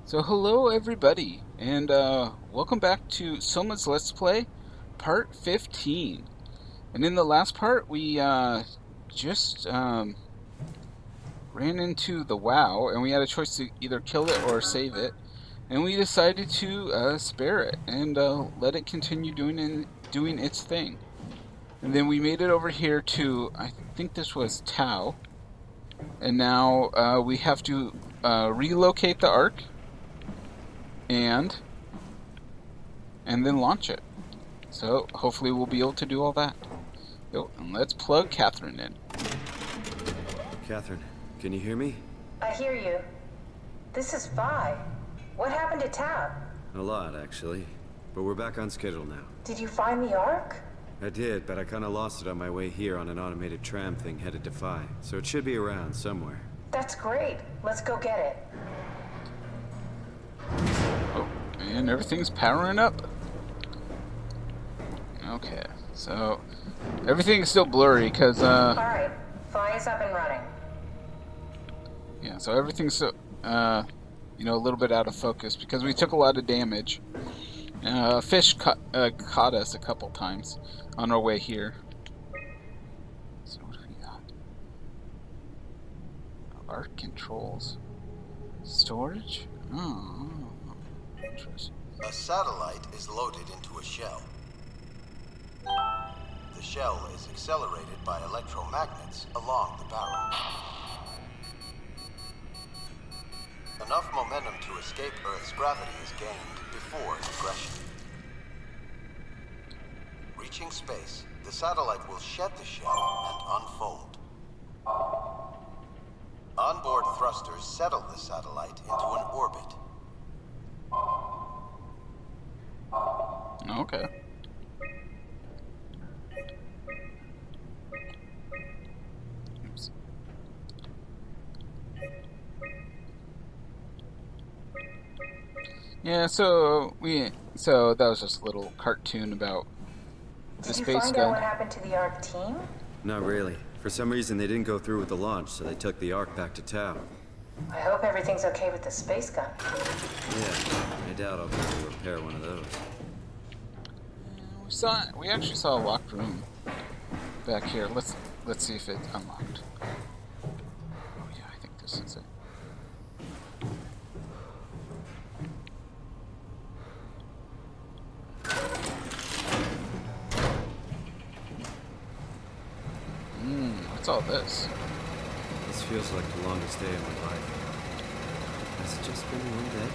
So hello everybody, and welcome back to Soma's Let's Play, part 15. And in the last part, we just ran into the WoW, and we had a choice to either kill it or save it. And we decided to spare it and let it continue doing its thing. And then we made it over here to, I think this was Tau, and now we have to relocate the Ark and then launch it. So hopefully we'll be able to do all that. Yo, and let's plug Catherine in. Catherine, can you hear me? I hear you. This is Vi. What happened to Tab? A lot, actually. But we're back on schedule now. Did you find the Ark? I did, but I kinda lost it on my way here on an automated tram thing headed to Phi. So it should be around somewhere. That's great. Let's go get it. Oh, and everything's powering up. Okay, so everything's still blurry because Alright, Vi is up and running. yeah, so everything's so a little bit out of focus because we took a lot of damage. Fish caught us a couple times on our way here. So what do we got? Arc controls, storage. Oh, interesting. A satellite is loaded into a shell. The shell is accelerated by electromagnets along the barrel. Enough momentum to escape Earth's gravity is gained before regression. Reaching space, the satellite will shed the shell and unfold. Onboard thrusters settle the satellite into an orbit. Okay. Oops. Yeah, so that was just a little cartoon about the Did you space find out what gun. happened to the Ark team? Not really. For some reason, they didn't go through with the launch, so they took the Ark back to Tau. I hope everything's okay with the space gun. Yeah, I doubt I'll be able to repair one of those. We actually saw a locked room back here. Let's see if it's unlocked. Oh yeah, I think this is it. What's all this? This feels like the longest day of my life. Has it just been one day?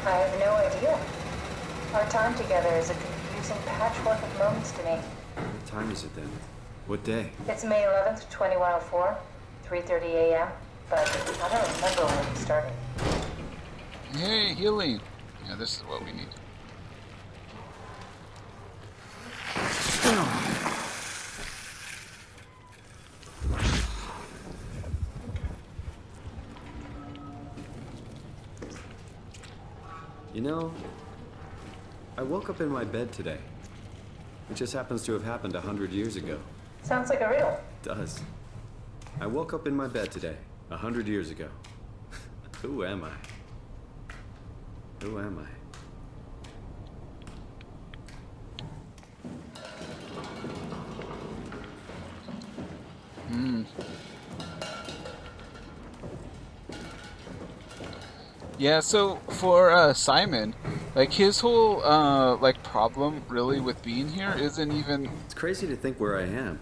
I have no idea. Our time together is a confusing patchwork of moments to me. What time is it then? What day? It's May 11th, 2104, 3:30 a.m., but I don't remember when we started. Hey, healing. Yeah, this is what we need. You know, I woke up in my bed today. It just happens to have happened 100 years ago. Sounds like a riddle. It does. I woke up in my bed today, 100 years ago. Who am I? Who am I? Yeah, so for Simon, like his whole like problem really with being here isn't even. It's crazy to think where I am.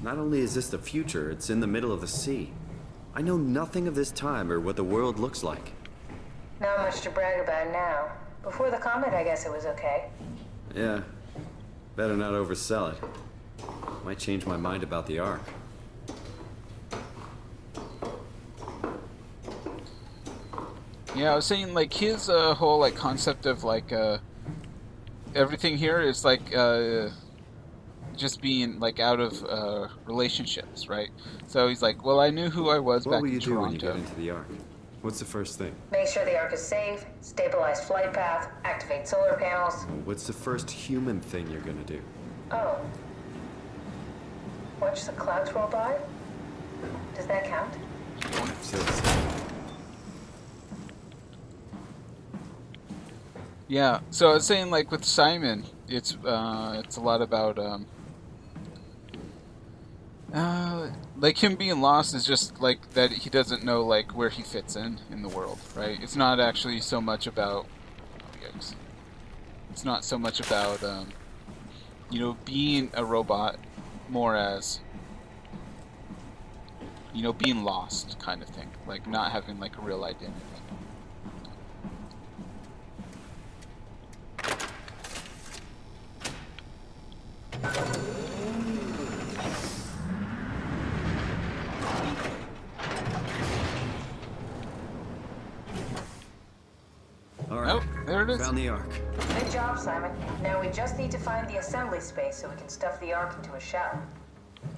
Not only is this the future, it's in the middle of the sea. I know nothing of this time or what the world looks like. Not much to brag about now. Before the comet, I guess it was okay. Yeah, better not oversell it. Might change my mind about the Ark. Yeah, I was saying like his whole like concept of like everything here is like just being like out of relationships, right? So he's like, well, I knew who I was What back will in you do when you Toronto. get into the Ark? What's the first thing? Make sure the Ark is safe, stabilize flight path, activate solar panels. What's the first human thing you're gonna do? Oh. Watch the clouds roll by? Does that count? Seriously. Yeah. So I was saying, like with Simon, it's a lot about like him being lost is just like that he doesn't know like where he fits in the world, right? It's not actually so much about oh yikes. It's not so much about being a robot, more as being lost kind of thing, like not having like a real identity. All right. Oh, there it is. Found the Ark. Good job, Simon. Now we just need to find the assembly space so we can stuff the Ark into a shell.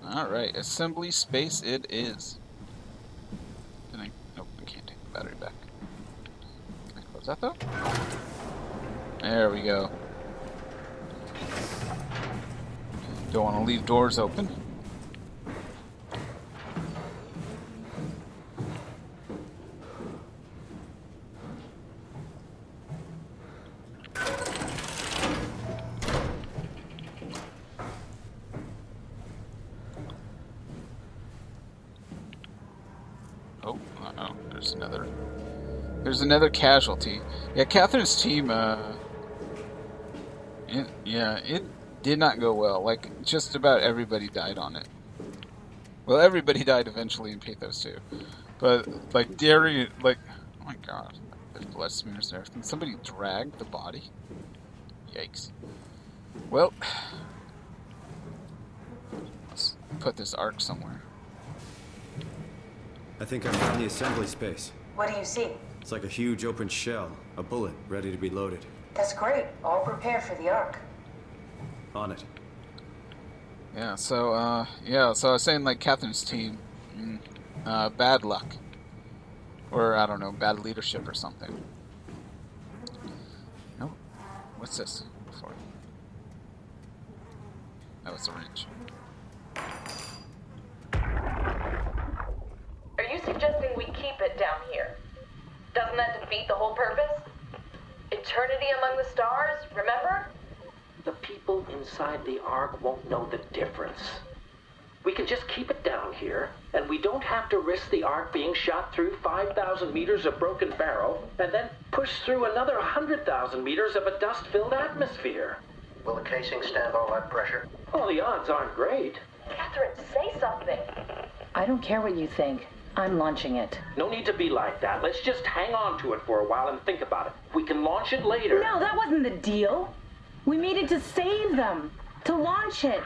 All right, assembly space it is. Nope, I can't take the battery back. Can I close that though? There we go. Don't want to leave doors open. Oh, uh-oh, there's another casualty. Yeah, Catherine's team, it did not go well. Like, just about everybody died on it. Well, everybody died eventually in Pathos too. But, like, Darian, like, oh my god, there's blood smears and everything. Somebody dragged the body? Yikes. Well, let's put this Ark somewhere. I think I found the assembly space. What do you see? It's like a huge open shell, a bullet ready to be loaded. That's great. All prepared for the Ark. On it. Yeah, so I was saying, like, Catherine's team, bad luck. Or, I don't know, bad leadership or something. No? What's this? For? That was a wrench. Are you suggesting we keep it down here? Doesn't that defeat the whole purpose? Eternity among the stars, remember? The people inside the Ark won't know the difference. We can just keep it down here, and we don't have to risk the Ark being shot through 5,000 meters of broken barrel, and then push through another 100,000 meters of a dust-filled atmosphere. Will the casing stand all that pressure? Well, the odds aren't great. Catherine, say something. I don't care what you think. I'm launching it. No need to be like that. Let's just hang on to it for a while and think about it. We can launch it later. No, that wasn't the deal. We made it to save them, to launch it.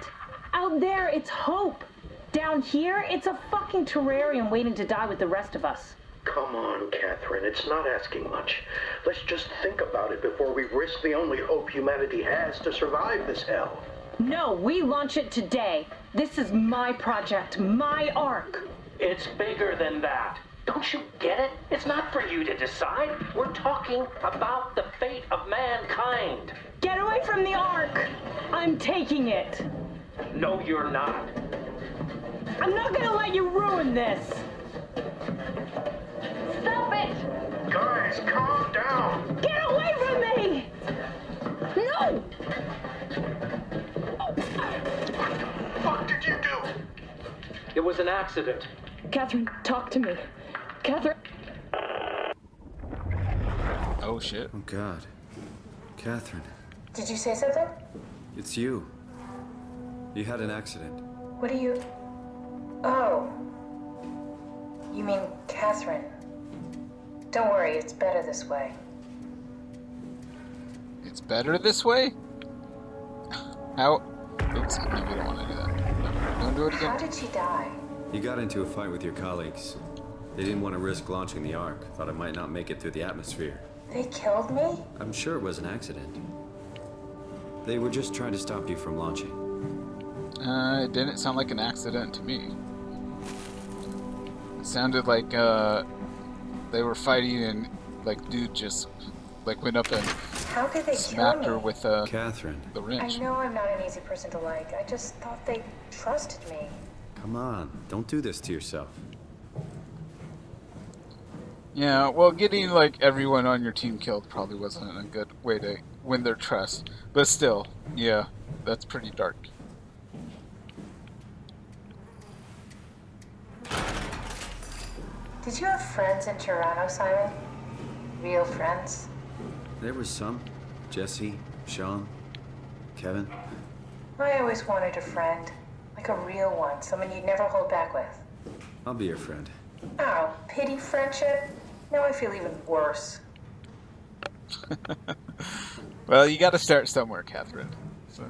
Out there, it's hope. Down here, it's a fucking terrarium waiting to die with the rest of us. Come on, Catherine, it's not asking much. Let's just think about it before we risk the only hope humanity has to survive this hell. No, we launch it today. This is my project, my Ark. It's bigger than that. Don't you get it? It's not for you to decide. We're talking about the fate of mankind. Get away from the Ark. I'm taking it. No, you're not. I'm not gonna let you ruin this. Stop it! Guys, calm down! Get away from me! No! What the fuck did you do? It was an accident. Catherine, talk to me. Catherine. Oh shit. Oh god. Catherine, Did you say something? it's you. You had an accident. What do you... Oh. You mean Catherine. Don't worry, it's better this way. It's better this way? How? Oops, no, we don't want to do that. No, don't do it How again. did she die? You got into a fight with your colleagues. They didn't want to risk launching the Ark. Thought it might not make it through the atmosphere. They killed me? I'm sure it was an accident. They were just trying to stop you from launching. It didn't sound like an accident to me. It sounded like they were fighting and like dude just like went up and How could they kill smacked me? her with Catherine, the I wrench. know I'm not an easy person to like. I just thought they trusted me. come on. Don't do this to yourself. Yeah, well, getting like everyone on your team killed probably wasn't a good way to win their trust. But still, yeah, that's pretty dark. Did you have friends in Toronto, Simon? Real friends? There was some. Jesse, Sean, Kevin. I always wanted a friend. Like a real one, someone you'd never hold back with. I'll be your friend. Oh, pity friendship? Now I feel even worse. Well, you got to start somewhere, Catherine. So.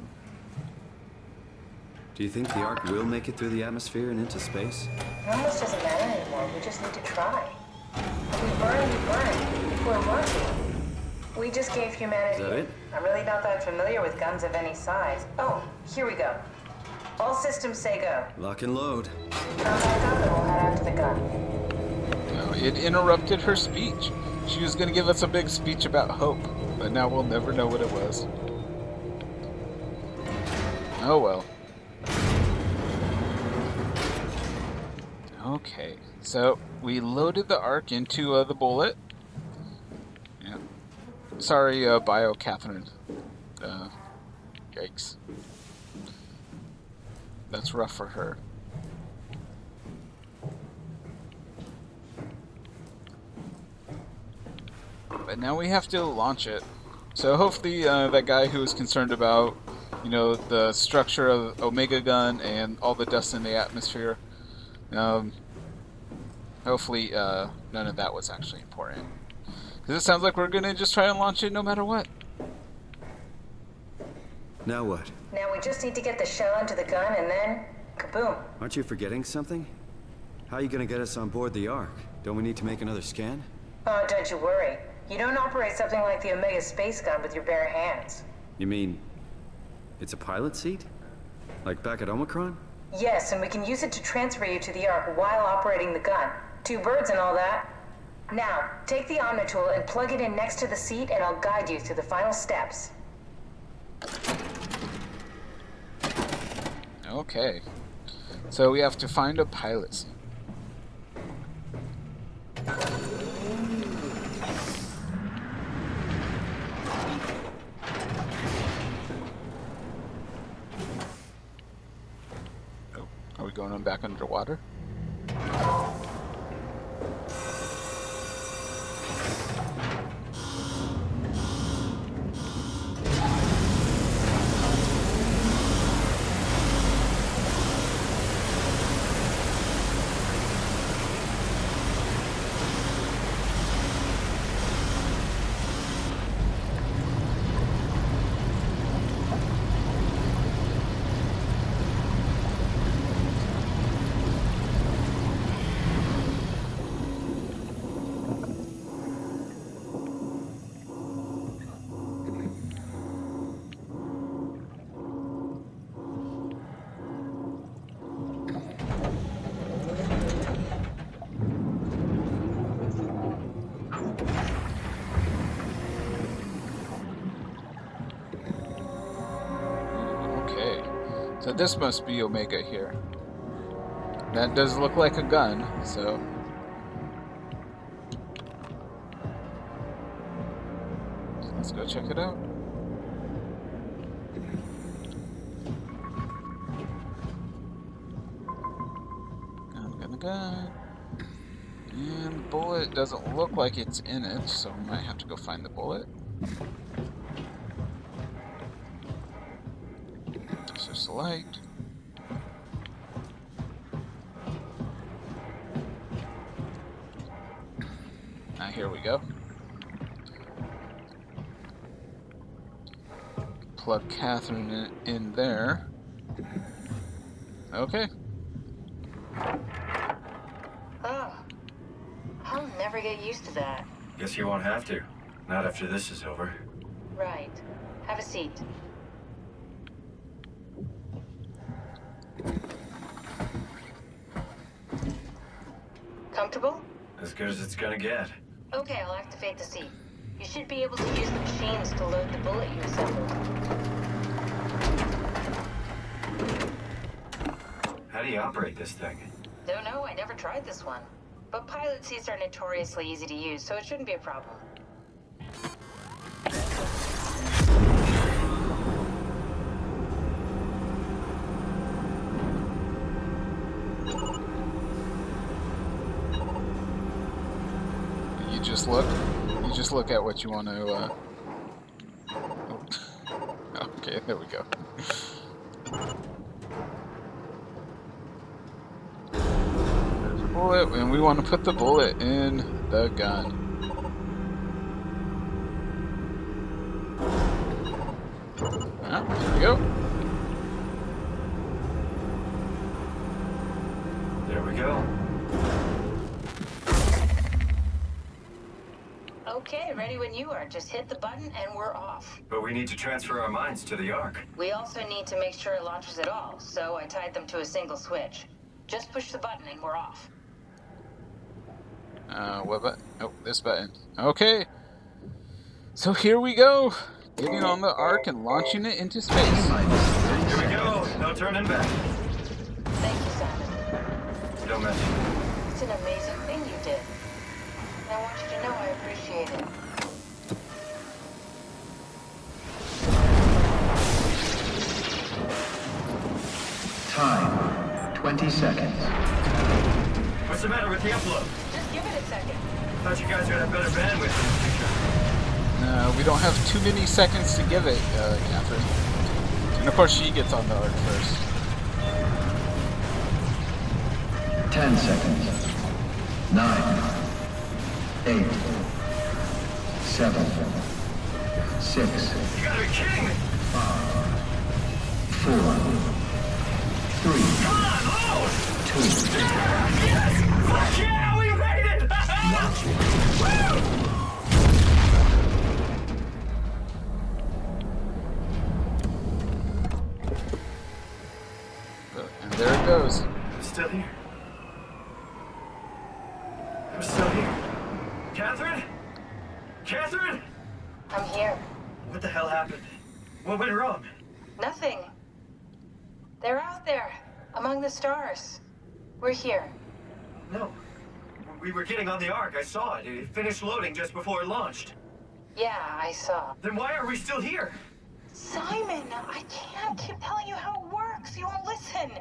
Do you think the Ark will make it through the atmosphere and into space? It almost doesn't matter anymore. We just need to try. If we burn, we burn. If we're lucky. We just gave humanity. Is that it? I'm really not that familiar with guns of any size. Oh, here we go. All systems say go. Lock and load. Come back up and we'll head out to the gun. No, it interrupted her speech. She was going to give us a big speech about hope, but now we'll never know what it was. Oh well. Okay, so we loaded the Ark into the bullet. Yeah. Sorry, Bio Catherine. Yikes. That's rough for her. But now we have to launch it. So hopefully that guy who was concerned about, you know, the structure of Omega Gun and all the dust in the atmosphere, hopefully none of that was actually important. Because it sounds like we're going to just try and launch it no matter what. Now what? Now we just need to get the shell into the gun and then, kaboom. Aren't you forgetting something? How are you gonna get us on board the Ark? Don't we need to make another scan? Oh, don't you worry. You don't operate something like the Omega space gun with your bare hands. You mean it's a pilot seat? Like back at Omicron? Yes, and we can use it to transfer you to the Ark while operating the gun. 2 birds and all that. Now, take the Omnitool and plug it in next to the seat and I'll guide you through the final steps. Okay. So we have to find a pilot seat. Oh, are we going on back underwater? So this must be Omega here. That does look like a gun, so... let's go check it out. Gun. And the bullet doesn't look like it's in it, so we might have to go find the bullet. So select. Here we go. Plug Catherine in there. Okay. Oh, I'll never get used to that. Guess you won't have to. Not after this is over. Right. Have a seat. Comfortable? As good as it's gonna get. Okay, I'll activate the seat. You should be able to use the machines to load the bullet you assembled. How do you operate this thing? Don't know, I never tried this one. but pilot seats are notoriously easy to use, so it shouldn't be a problem. You just look at what you want to, Okay, there we go. There's a bullet, and we want to put the bullet in the gun. Ah, there we go. There we go. Okay, ready when you are. Just hit the button and we're off. But we need to transfer our minds to the Ark. We also need to make sure it launches at all, so I tied them to a single switch. Just push the button and we're off. What button? Oh, this button. Okay. So here we go. Getting on the Ark and launching it into space. Here we go. No turning back. Thank you, Simon. Don't mention. It's an amazing thing you did. I want you to know I appreciate it. Time, 20 seconds. What's the matter with the upload? Just give it a second. Thought you guys would have better bandwidth in the future. No, we don't have too many seconds to give it, Catherine. And of course she gets on the Ark first. 10 seconds. 9, 8, 7, 6, You gotta be kidding me! 5, 4, 3, Come on, load! 2, Yes! Fuck yeah, we made it! Woo! And there it goes. I'm still here. I'm still here. Catherine? Catherine? I'm here. What the hell happened? What went wrong? Nothing. They're out there, among the stars. We're here. No. We were getting on the Ark. I saw it. It finished loading just before it launched. Yeah, I saw. Then why are we still here? Simon, I can't keep telling you how it works. You won't listen.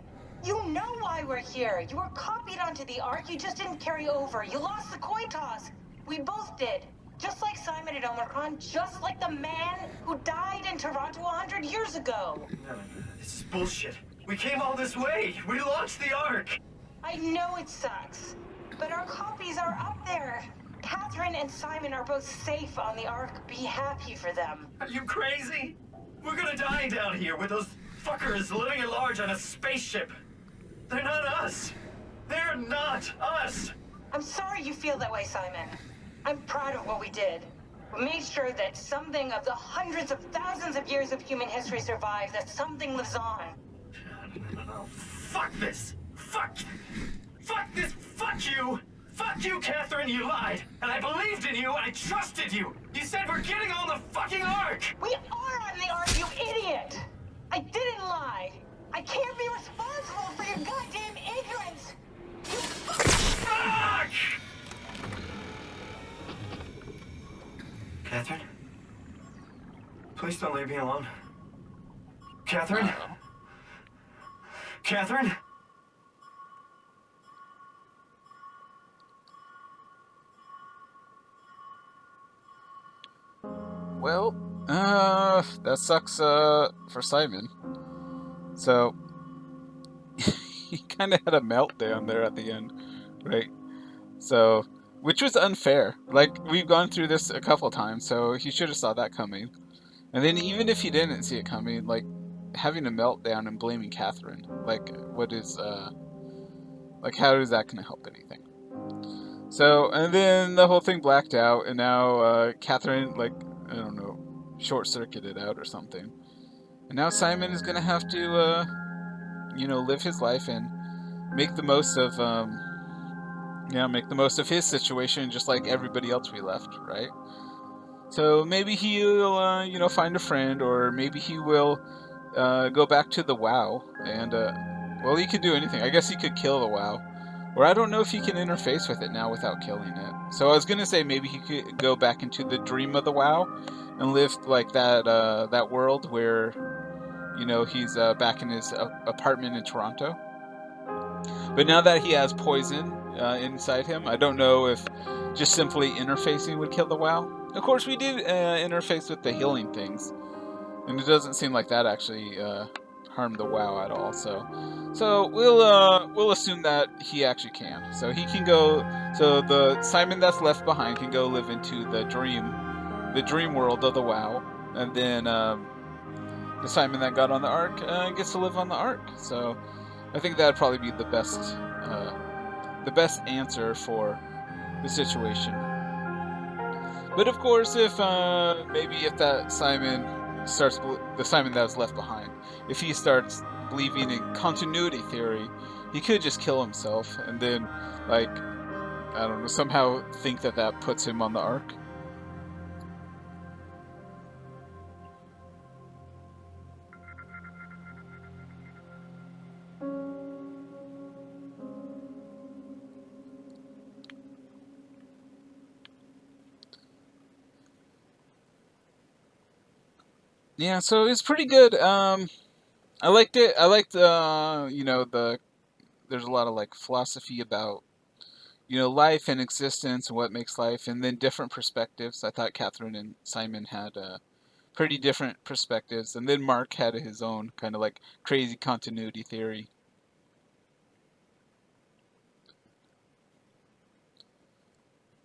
You know why we're here. You were copied onto the Ark. You just didn't carry over. You lost the coin toss. We both did. Just like Simon at Omicron, just like the man who died in Toronto 100 years ago. No, this is bullshit. We came all this way. We launched the Ark. I know it sucks, but our copies are up there. Catherine and Simon are both safe on the Ark. Be happy for them. Are you crazy? We're gonna die down here with those fuckers living at large on a spaceship. They're not us. They're not us. I'm sorry you feel that way, Simon. I'm proud of what we did. We made sure that something of the hundreds of thousands of years of human history survived, that something lives on. No. Fuck this. Fuck this. Fuck you. Fuck you, Catherine. You lied. And I believed in you. I trusted you. You said we're getting on the fucking Ark. We are on the Ark, you idiot! I didn't lie. I can't be responsible for your goddamn ignorance. Fuck! Catherine? Please don't leave me alone. Catherine? Catherine? Well, that sucks, for Simon. So, he kind of had a meltdown there at the end, right? So, which was unfair. Like, we've gone through this a couple times, so he should have saw that coming. And then even if he didn't see it coming, like, having a meltdown and blaming Catherine, like, what is, like, how is that going to help anything? So, and then the whole thing blacked out, and now, Catherine, like, I don't know, short-circuited out or something. And now Simon is going to have to, you know, live his life and make the most of, make the most of his situation just like everybody else we left, right? So maybe he'll, you know, find a friend, or maybe he will go back to the WoW and, well, he could do anything. I guess he could kill the WoW, Or I don't know if he can interface with it now without killing it. So I was gonna say maybe he could go back into the dream of the WoW and live like that world where, you know, he's back in his apartment in Toronto. But now that he has poison inside him, I don't know if just simply interfacing would kill the WoW. Of course, we did interface with the healing things, and it doesn't seem like that actually harmed the WoW at all. So we'll assume that he actually can. So he can go. So the Simon that's left behind can go live into the dream world of the WoW, and then the Simon that got on the Ark gets to live on the Ark. So I think that'd probably be the best answer for the situation. But of course, if maybe if that Simon starts, the Simon that was left behind, if he starts believing in continuity theory, he could just kill himself and then, like, I don't know, somehow think that that puts him on the Ark. Yeah, so it's pretty good. I liked it. I liked, you know, there's a lot of like philosophy about, you know, life and existence and what makes life, and then different perspectives. I thought Catherine and Simon had pretty different perspectives, and then Mark had his own kind of like crazy continuity theory.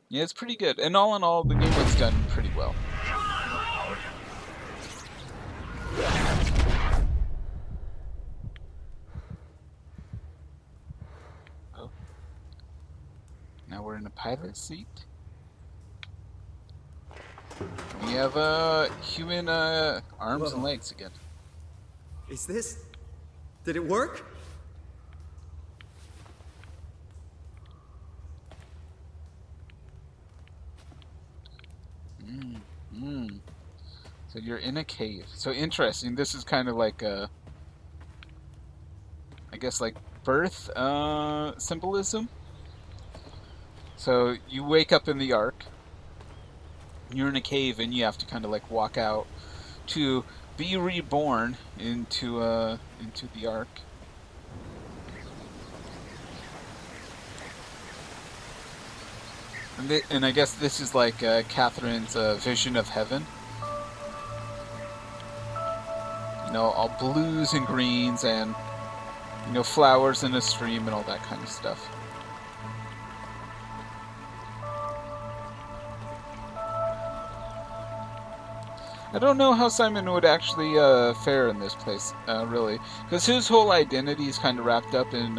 Yeah, it's pretty good, and all in all, the game was done pretty well. Oh, now we're in a pilot seat. We have human arms and legs again. Is this... Did it work? So you're in a cave. So interesting. This is kind of like a, I guess like birth symbolism. So you wake up in the Ark. You're in a cave and you have to kind of like walk out to be reborn into the Ark. And I guess this is like Catherine's vision of heaven. You know, all blues and greens and, you know, flowers in a stream and all that kind of stuff. I don't know how Simon would actually fare in this place, really, because his whole identity is kind of wrapped up in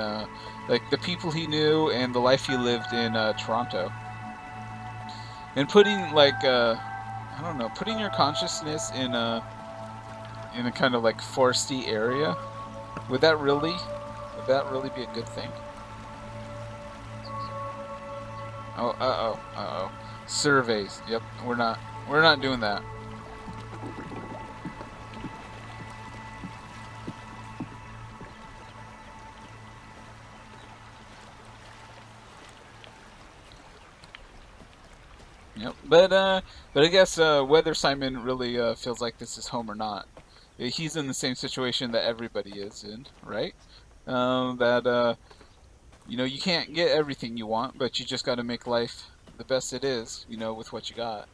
like the people he knew and the life he lived in Toronto. And putting like I don't know, putting your consciousness in a kind of like foresty area, would that really be a good thing? Oh, surveys. Yep, we're not doing that. Yep, but I guess whether Simon really feels like this is home or not, he's in the same situation that everybody is in, right? That you know, you can't get everything you want, but you just got to make life the best it is, you know, with what you got.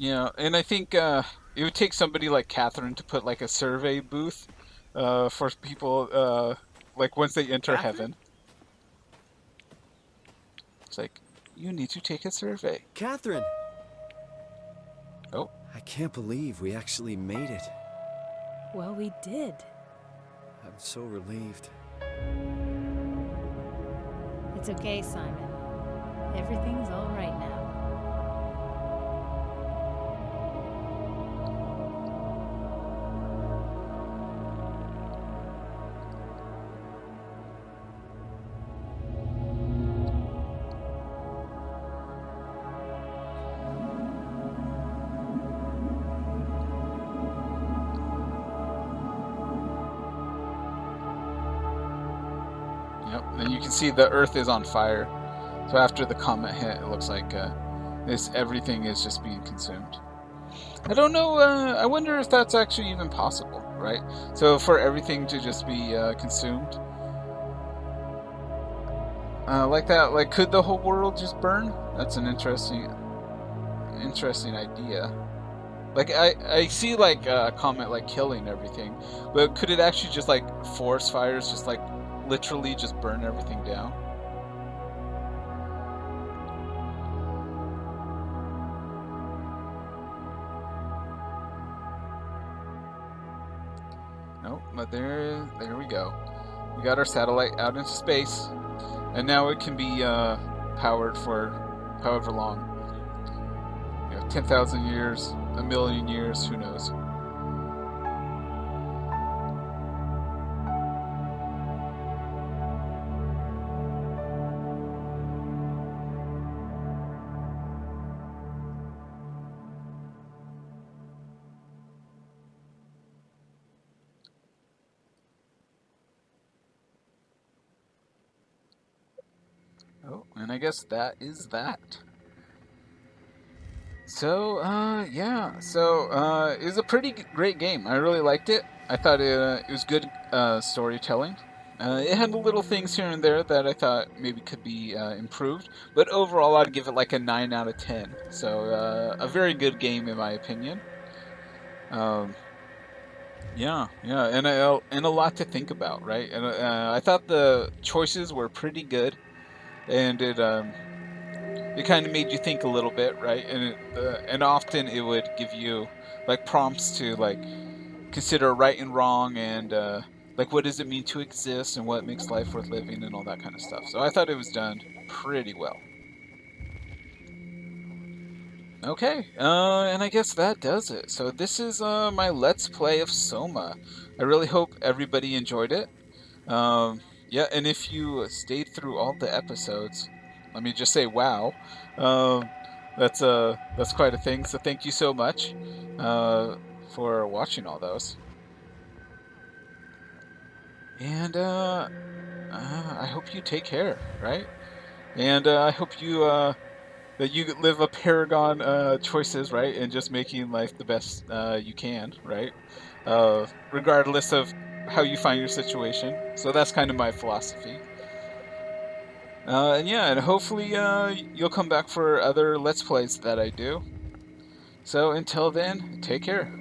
Yeah, and I think it would take somebody like Catherine to put like a survey booth for people like once they enter heaven. It's like, you need to take a survey. Catherine! Oh. I can't believe we actually made it. Well, we did. I'm so relieved. It's okay, Simon. Everything's all right now. Yep. And you can see the Earth is on fire. So after the comet hit, it looks like everything is just being consumed. I don't know. I wonder if that's actually even possible, right? So for everything to just be consumed like that, like could the whole world just burn? That's an interesting idea. Like I see like a comet like killing everything, but could it actually just like forest fires, just like literally just burn everything down? Nope, but there we go. We got our satellite out into space, and now it can be powered for however long. 10,000 years, a million years, who knows? Oh, and I guess that is that. So, yeah. So, it was a pretty great game. I really liked it. I thought it was good storytelling. It had little things here and there that I thought maybe could be improved, but overall, I'd give it like a 9 out of 10. So, a very good game in my opinion. Um, yeah, yeah, and a lot to think about, right? And I thought the choices were pretty good, and it kind of made you think a little bit, right? And often it would give you like prompts to like consider right and wrong and like what does it mean to exist and what makes life worth living and all that kind of stuff. So I thought it was done pretty well. Okay, and I guess that does it. So this is my Let's Play of Soma. I really hope everybody enjoyed it. Yeah, and if you stayed through all the episodes, let me just say, wow, um, that's quite a thing. So thank you so much uh, for watching all those, and I hope you take care, right? And I hope you that you live a paragon choices, right, and just making life the best you can, right? Regardless of how you find your situation. So that's kind of my philosophy. And yeah, and hopefully you'll come back for other Let's Plays that I do. So until then, take care.